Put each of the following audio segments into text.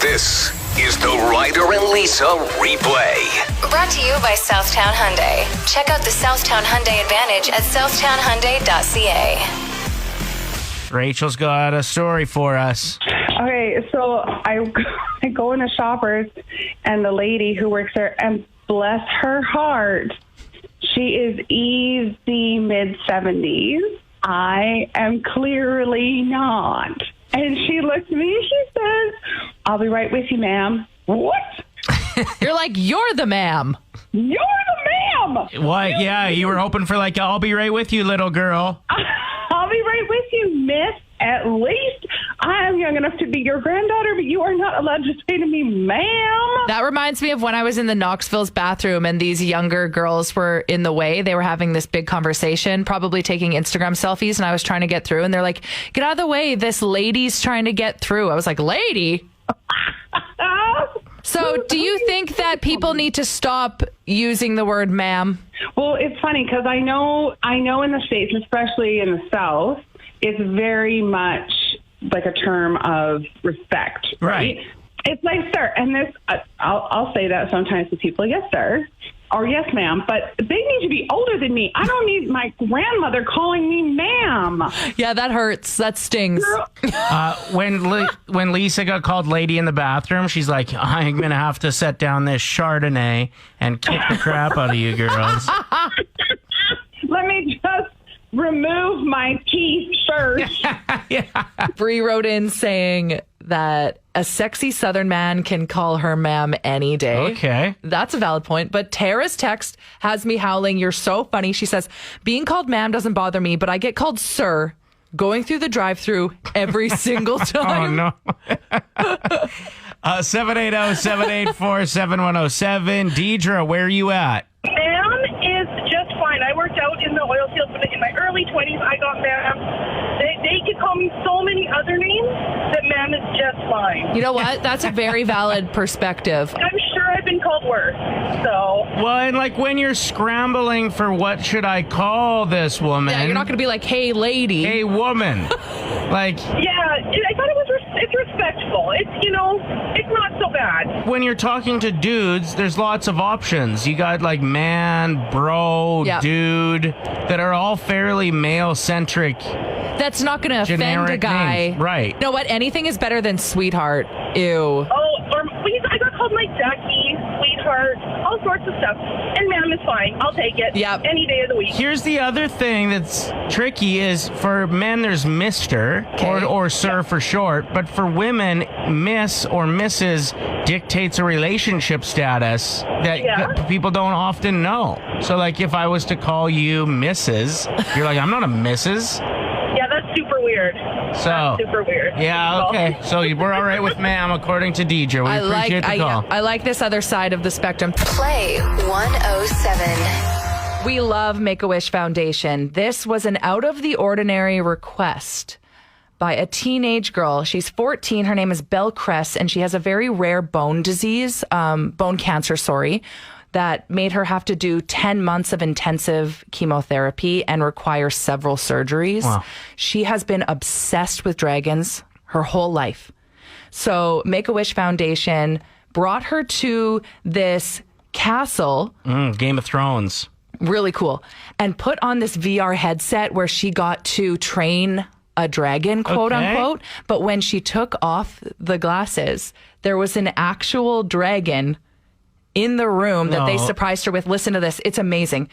This is the Ryder and Lisa replay. Brought to you by Southtown Hyundai. Check out the Southtown Hyundai Advantage at southtownhyundai.ca. Rachel's got a story for us. Okay, so I go into Shoppers, and the lady who works there, and bless her heart, she is easy mid-70s. I am clearly not. And she looks at me and she says, "I'll be right with you, ma'am." What? You're like, you're the ma'am. You're the ma'am. What? Yeah, you were hoping for like, "I'll be right with you, little girl." I'll be right with you, miss. At least I am young enough to be your granddaughter, but you are not allowed to say to me, "ma'am." That reminds me of when I was in the Knoxville's bathroom and these younger girls were in the way. They were having this big conversation, probably taking Instagram selfies, and I was trying to get through. And they're like, "Get out of the way. This lady's trying to get through." I was like, "Lady?" So do you think that people need to stop using the word ma'am? Well, it's funny because I know in the States, especially in the South, it's very much like a term of respect, right? It's like, sir, and this, I'll say that sometimes to people, "Yes, sir," or "Yes, ma'am," but they need to be older than me. I don't need my grandmother calling me ma'am. Yeah, that hurts. That stings. When Lisa got called lady in the bathroom, she's like, "I'm going to have to set down this Chardonnay and kick the crap out of you girls." Let me just remove my teeth first. Bree wrote in saying that a sexy Southern man can call her ma'am any day. Okay. That's a valid point. But Tara's text has me howling. You're so funny. She says, "Being called ma'am doesn't bother me, but I get called sir going through the drive-thru every single time." Oh, no. 780-784-7107. Deidre, where are you at? Ma'am is just fine. I worked out in the oil field in my early 20s. I got ma'am. They could call me so many other names that ma'am is just fine. You know what? That's a very valid perspective. I'm sure I've been called worse. So. Well, and like when you're scrambling for what should I call this woman? Yeah, you're not going to be like, "Hey, lady." Hey, woman. Like. Yeah, I thought it's respectful. It's, it's not so bad. When you're talking to dudes, there's lots of options. You got like man, bro, dude, that are all fairly male-centric. That's not going to offend a guy. Names. Right. You know what? Anything is better than sweetheart. Ew. Oh, or I got called like Ducky, sweetheart, all sorts of stuff. And ma'am is fine. I'll take it. Yep. Any day of the week. Here's the other thing that's tricky is for men, there's Mr. or Sir for short. But for women, Miss or Mrs. dictates a relationship status that people don't often know. So like if I was to call you Mrs., you're like, "I'm not a Mrs." Yeah, that's super weird. So, that's super weird. Yeah, okay. So we're all right with ma'am, according to Deidre. We appreciate the call. I like this other side of the spectrum. Play 107. We love Make-A-Wish Foundation. This was an out-of-the-ordinary request by a teenage girl. She's 14. Her name is Belle Cress, and she has a very rare bone disease, bone cancer, that made her have to do 10 months of intensive chemotherapy and require several surgeries. Wow. She has been obsessed with dragons her whole life. So Make-A-Wish Foundation brought her to this castle. Game of Thrones. Really cool. And put on this VR headset where she got to train a dragon, quote unquote. But when she took off the glasses, there was an actual dragon in the room that they surprised her with. Listen to this. It's amazing.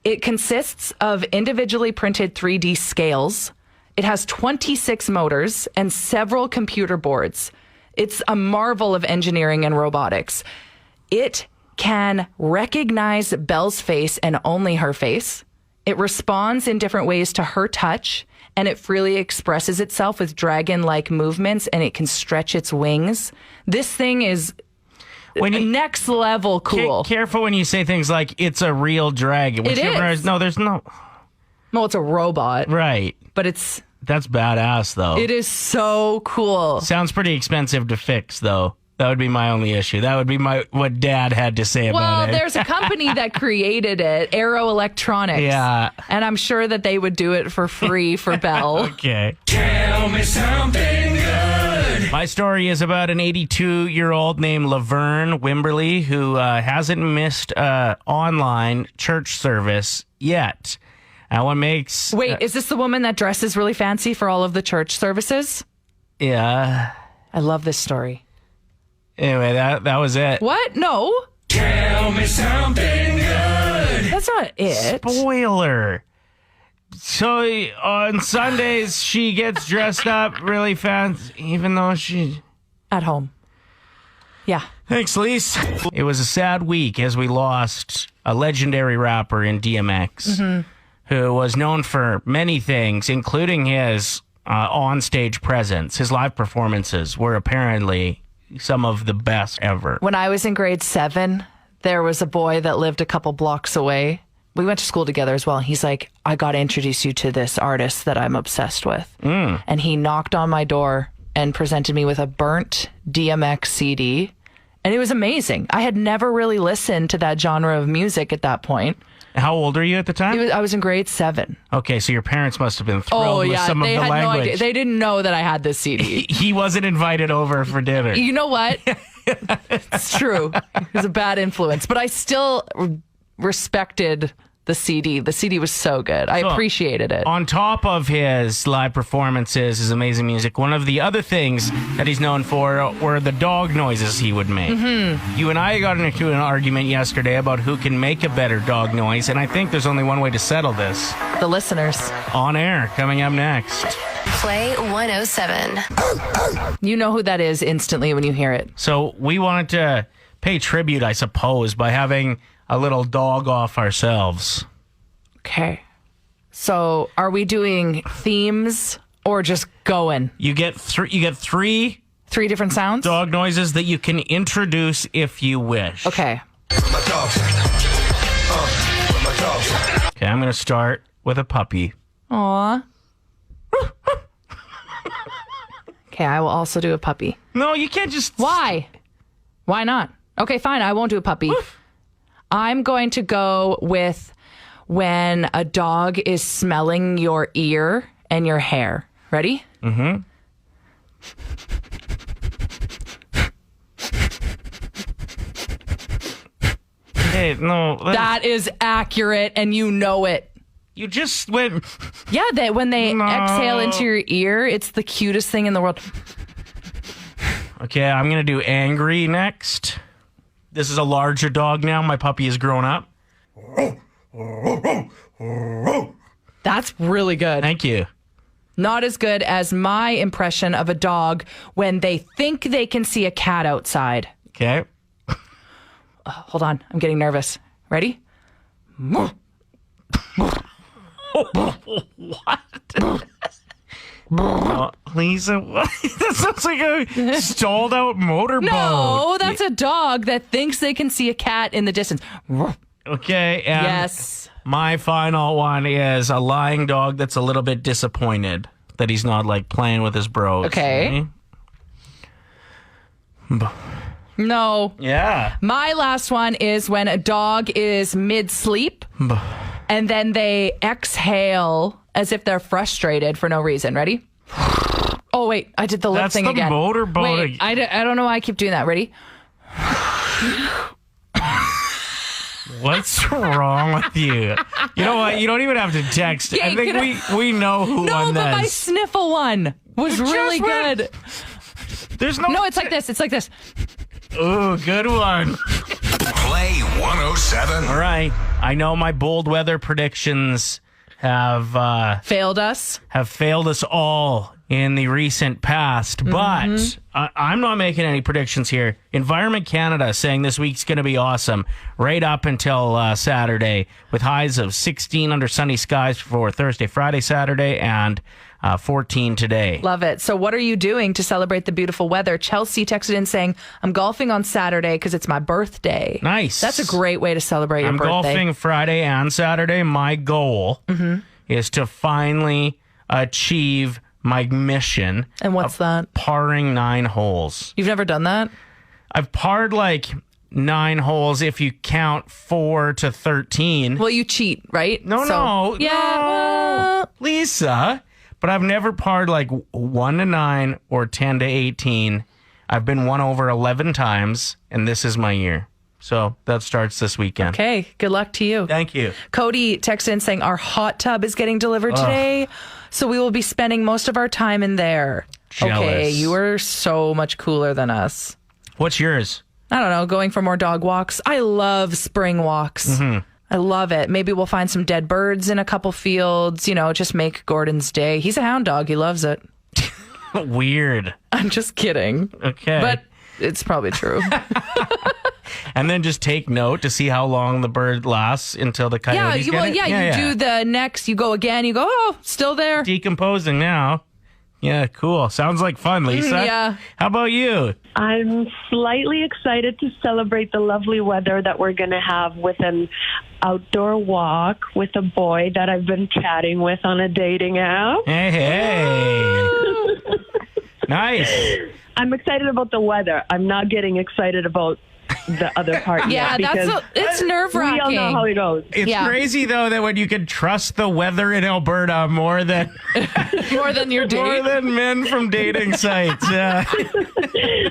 It consists of individually printed 3D scales. It has 26 motors and several computer boards. It's a marvel of engineering and robotics. It can recognize Belle's face and only her face. It responds in different ways to her touch, and it freely expresses itself with dragon-like movements, and it can stretch its wings. This thing is next level cool. Careful when you say things like, "it's a real dragon." It is. No, there's no. Well, it's a robot. Right. But that's badass, though. It is so cool. Sounds pretty expensive to fix, though. That would be my only issue. That would be what Dad had to say about it. Well, there's a company that created it, Aero Electronics. Yeah. And I'm sure that they would do it for free for Belle. Okay. Tell me something good. My story is about an 82-year-old named Laverne Wimberly who hasn't missed online church service yet. What makes... Wait, is this the woman that dresses really fancy for all of the church services? Yeah. I love this story. Anyway, that was it. What? No. Tell me something good. That's not it. Spoiler. So on Sundays, she gets dressed up really fancy, even though she... At home. Yeah. Thanks, Lise. It was a sad week as we lost a legendary rapper in DMX who was known for many things, including his on-stage presence. His live performances were apparently some of the best ever. When I was in grade 7, there was a boy that lived a couple blocks away. We went to school together as well. He's like, I got to introduce you to this artist that I'm obsessed with. And he knocked on my door and presented me with a burnt DMX CD. And it was amazing. I had never really listened to that genre of music at that point. How old are you at the time? I was in grade 7. Okay, so your parents must have been thrilled with some of the had language. no idea. They didn't know that I had this CD. He wasn't invited over for dinner. You know what? It's true. It was a bad influence, but I still respected the CD. The CD was so good. I appreciated it. On top of his live performances, his amazing music, one of the other things that he's known for were the dog noises he would make. You and I got into an argument yesterday about who can make a better dog noise, and I think there's only one way to settle this. The listeners. On air, coming up next. Play 107. You know who that is instantly when you hear it. So we wanted to pay tribute, I suppose, by having a little dog off ourselves. Okay. So are we doing themes or just going? You get three different sounds? dog noises that you can introduce if you wish. Okay. Okay, I'm going to start with a puppy. Aw. Okay, I will also do a puppy. No, you can't just... Why? Why not? Okay, fine. I won't do a puppy. I'm going to go with when a dog is smelling your ear and your hair. Ready? Mm-hmm. Hey, no. That is accurate, and you know it. You just went... Yeah, that when they exhale into your ear, it's the cutest thing in the world. Okay, I'm going to do angry next. This is a larger dog now. My puppy is grown up. That's really good. Thank you. Not as good as my impression of a dog when they think they can see a cat outside. Okay. Hold on. I'm getting nervous. Ready? What? Lisa, what? That sounds like a stalled out motorboat. No, that's a dog that thinks they can see a cat in the distance. Okay, and Yes. my final one is a lying dog that's a little bit disappointed that he's not like playing with his bros. Okay. No. Yeah. My last one is when a dog is mid-sleep and then they exhale as if they're frustrated for no reason. Ready? Oh, wait. I did the lip That's thing the again. motorboat Wait, I don't know why I keep doing that. Ready? What's wrong with you? You know what? You don't even have to text. Yeah, I think we know who No, won but my this. sniffle one was You really just went- good. There's no... No, it's like this. It's like this. Ooh, good one. Play 107. All right. I know my bold weather predictions have Failed us. failed us all in the recent past, but I'm not making any predictions here. Environment Canada saying this week's going to be awesome right up until Saturday, with highs of 16 under sunny skies for Thursday, Friday, Saturday, and 14 today. Love it. So what are you doing to celebrate the beautiful weather? Chelsea texted in saying, I'm golfing on Saturday because it's my birthday. Nice. That's a great way to celebrate your birthday. I'm golfing Friday and Saturday. My goal is to finally achieve my mission. And what's that? Parring 9 holes. You've never done that? I've parred like 9 holes if you count 4 to 13. Well, you cheat, right? No. Yeah. Lisa, but I've never parred like 1 to 9 or 10 to 18. I've been won over 11 times, and this is my year. So that starts this weekend. Okay, good luck to you. Thank you. Cody texted in saying our hot tub is getting delivered today, so we will be spending most of our time in there. Jealous. Okay, you are so much cooler than us. What's yours? I don't know, going for more dog walks. I love spring walks. Mm-hmm. I love it. Maybe we'll find some dead birds in a couple fields, just make Gordon's day. He's a hound dog. He loves it. Weird. I'm just kidding. Okay. But it's probably true. And then just take note to see how long the bird lasts until the coyotes get it. You do the next, you go again, you go, oh, still there. Decomposing now. Yeah, cool. Sounds like fun, Lisa. Yeah. How about you? I'm slightly excited to celebrate the lovely weather that we're going to have with an outdoor walk with a boy that I've been chatting with on a dating app. Hey. Nice. I'm excited about the weather. I'm not getting excited about the other part Yeah, yet. it's nerve-wracking. We all know how it goes. It's crazy, though, that when you can trust the weather in Alberta more than More than your date. more than men from dating sites. Yeah.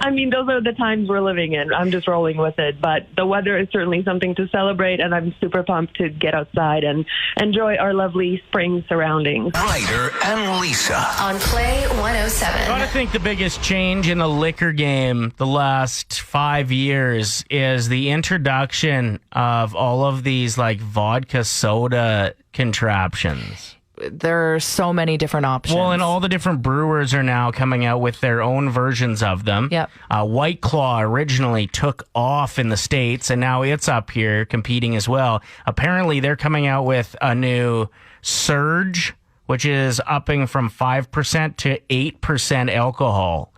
I mean, those are the times we're living in. I'm just rolling with it. But the weather is certainly something to celebrate, and I'm super pumped to get outside and enjoy our lovely spring surroundings. Ryder and Lisa. On Play 107. I think the biggest change in the liquor game the last 5 years is the introduction of all of these like vodka soda contraptions. There are so many different options. Well, and all the different brewers are now coming out with their own versions of them. Yep. White Claw originally took off in the States, and now it's up here competing as well. Apparently, they're coming out with a new Surge, which is upping from 5% to 8% alcohol.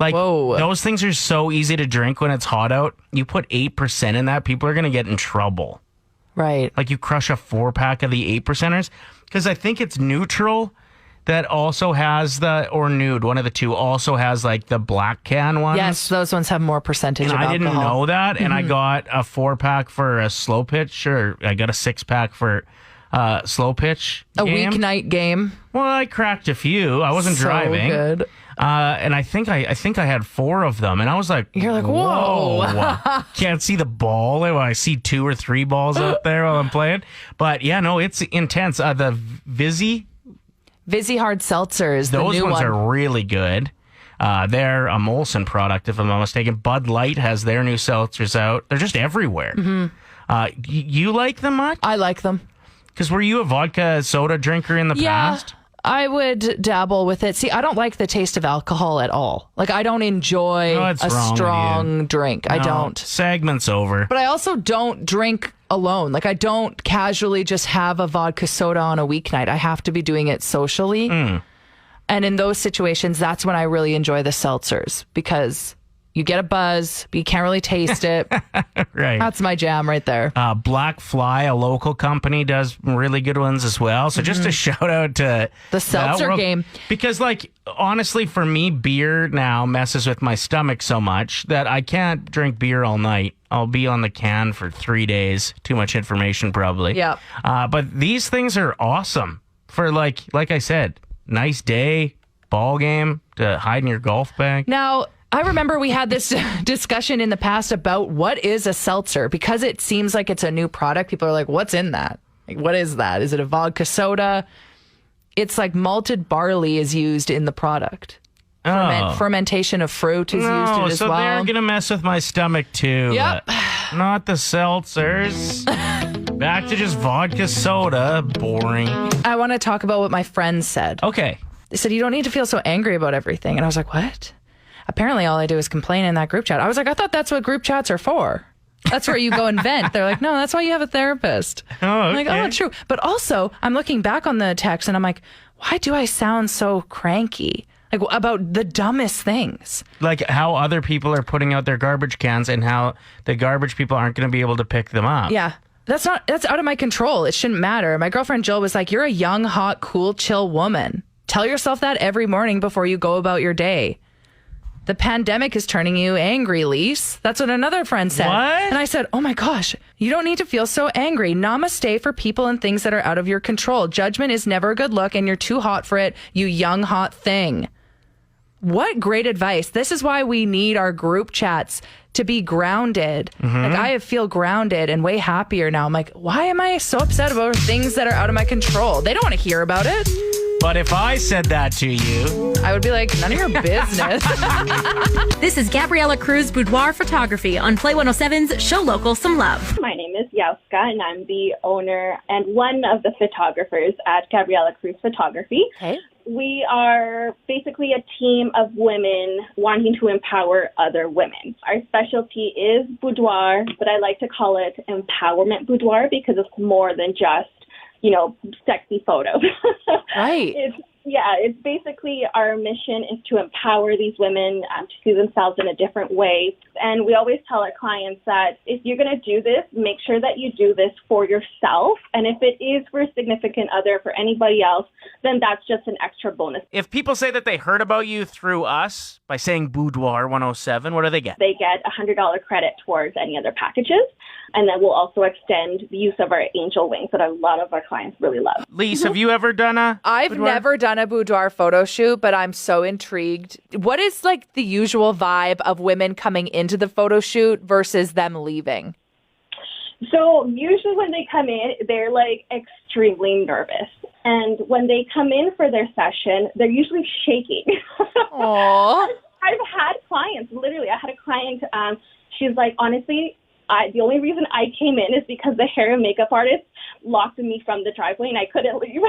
Like, Whoa. Those things are so easy to drink when it's hot out. You put 8% in that, people are going to get in trouble. Right. Like, you crush a 4-pack of the 8%ers. Because I think it's Neutral that also has or Nude, one of the two, also has like the black can ones. Yes, those ones have more percentage And of I alcohol. didn't know that. And I got a 4-pack for a slow pitch, or I got a 6-pack for slow pitch A game. weeknight game. Well, I cracked a few. I wasn't So driving. good. And I think I had 4 of them, and I was like, You're like, whoa. Can't see the ball. I see 2 or 3 balls out there while I'm playing. But yeah, no, it's intense. The Vizzy Hard Seltzer is the Those new ones one. are really good. They're a Molson product, if I'm not mistaken. Bud Light has their new seltzers out. They're just everywhere. Mm-hmm. You like them much? I like them. Because were you a vodka soda drinker in the past? I would dabble with it. See, I don't like the taste of alcohol at all. Like, I don't enjoy What's a wrong with strong drink. I No, don't. Segment's over. But I also don't drink alone. Like, I don't casually just have a vodka soda on a weeknight. I have to be doing it socially. And in those situations, that's when I really enjoy the seltzers, because you get a buzz, but you can't really taste it. Right. That's my jam right there. Black Fly, a local company, does really good ones as well. So just a shout out to The seltzer that world. game. Because, like, honestly, for me, beer now messes with my stomach so much that I can't drink beer all night. I'll be on the can for 3 days. Too much information, probably. Yep. But these things are awesome for, like I said, nice day, ball game, to hide in your golf bag. Now, I remember we had this discussion in the past about what is a seltzer, because it seems like it's a new product. People are like, what's in that? Like, what is that? Is it a vodka soda? It's like malted barley is used in the product. Fermentation of fruit is used in it as so well. they're going to mess with my stomach too. Yep. Not the seltzers. Back to just vodka soda. Boring. I want to talk about what my friends said. Okay. They said, you don't need to feel so angry about everything. And I was like, what? Apparently all I do is complain in that group chat. I was like, I thought that's what group chats are for. That's where you go and vent. They're like, no, that's why you have a therapist. Oh, okay. I'm like, oh, true. But also, I'm looking back on the text and I'm like, why do I sound so cranky? Like, about the dumbest things. Like how other people are putting out their garbage cans and how the garbage people aren't going to be able to pick them up. Yeah. That's out of my control. It shouldn't matter. My girlfriend Jill was like, you're a young, hot, cool, chill woman. Tell yourself that every morning before you go about your day. the pandemic is turning you angry, Lise. That's what another friend said. What? And I said, oh my gosh, you don't need to feel so angry. Namaste for people and things that are out of your control. Judgment is never a good look and you're too hot for it, you young hot thing. What great advice. This is why we need our group chats to be grounded. Like I feel grounded and way happier now. I'm like, why am I so upset about things that are out of my control? They don't want to hear about it. But if I said that to you, I would be like, none of your business. This is Gabriella Cruz Boudoir Photography on Play 107's Show Local Some Love. My name is Yauska, and I'm the owner and one of the photographers at Gabriella Cruz Photography. Okay. We are basically a team of women wanting to empower other women. Our specialty is boudoir, but I like to call it empowerment boudoir because it's more than just, sexy photos. Right. It's basically our mission is to empower these women to see themselves in a different way. And we always tell our clients that if you're going to do this, make sure that you do this for yourself. And if it is for a significant other, for anybody else, then that's just an extra bonus. if people say that they heard about you through us by saying Boudoir 107, what do they get? They get a $100 credit towards any other packages. And then we'll also extend the use of our angel wings that a lot of our clients really love. Lise, have you ever done a I've boudoir? never done a boudoir photo shoot, but I'm so intrigued. What is like the usual vibe of women coming into the photo shoot versus them leaving? So usually when they come in, they're like extremely nervous. And when they come in for their session, they're usually shaking. Aww. I've had clients, literally, I had a client, she's like, honestly, the only reason I came in is because the hair and makeup artist locked me from the driveway and I couldn't leave.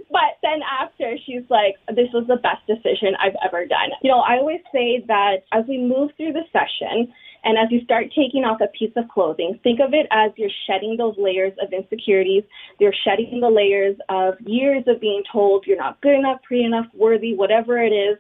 But then after, she's like, this was the best decision I've ever done. I always say that as we move through the session and as you start taking off a piece of clothing, think of it as you're shedding those layers of insecurities. You're shedding the layers of years of being told you're not good enough, pretty enough, worthy, whatever it is.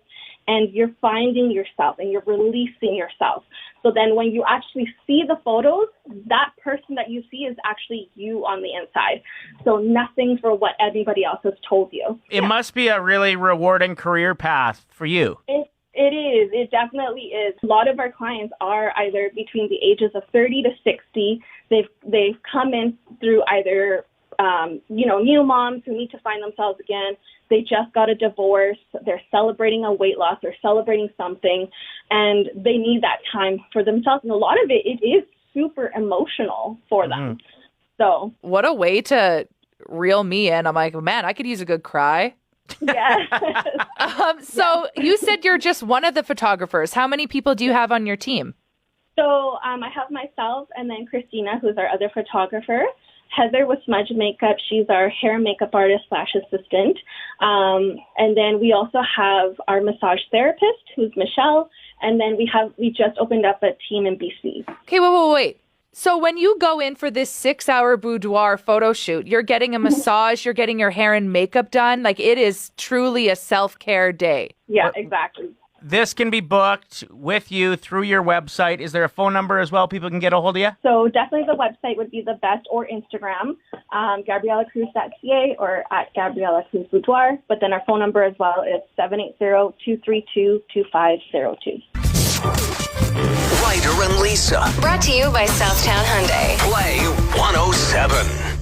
And you're finding yourself and you're releasing yourself. So then when you actually see the photos, that person that you see is actually you on the inside. So nothing for what everybody else has told you. It must be a really rewarding career path for you. It is. It definitely is. A lot of our clients are either between the ages of 30 to 60. They've come in through either new moms who need to find themselves again. They just got a divorce. They're celebrating a weight loss. They're celebrating something, and they need that time for themselves. And a lot of it is super emotional for them. So what a way to reel me in. I'm like, man, I could use a good cry. Yeah. So you said you're just one of the photographers. How many people do you have on your team? So I have myself and then Christina, who's our other photographer. Heather with Smudge Makeup, she's our hair and makeup artist / assistant. And then we also have our massage therapist, who's Michelle. And then we just opened up a team in BC. Okay, wait. So when you go in for this 6-hour boudoir photo shoot, you're getting a massage, you're getting your hair and makeup done. Like it is truly a self-care day. Yeah, exactly. This can be booked with you through your website. Is there a phone number as well people can get a hold of you? So definitely the website would be the best, or Instagram, GabriellaCruz.ca or at Gabriella Cruz Boudoir. But then our phone number as well is 780-232-2502. Ryder and Lisa. Brought to you by Southtown Hyundai. Play 107.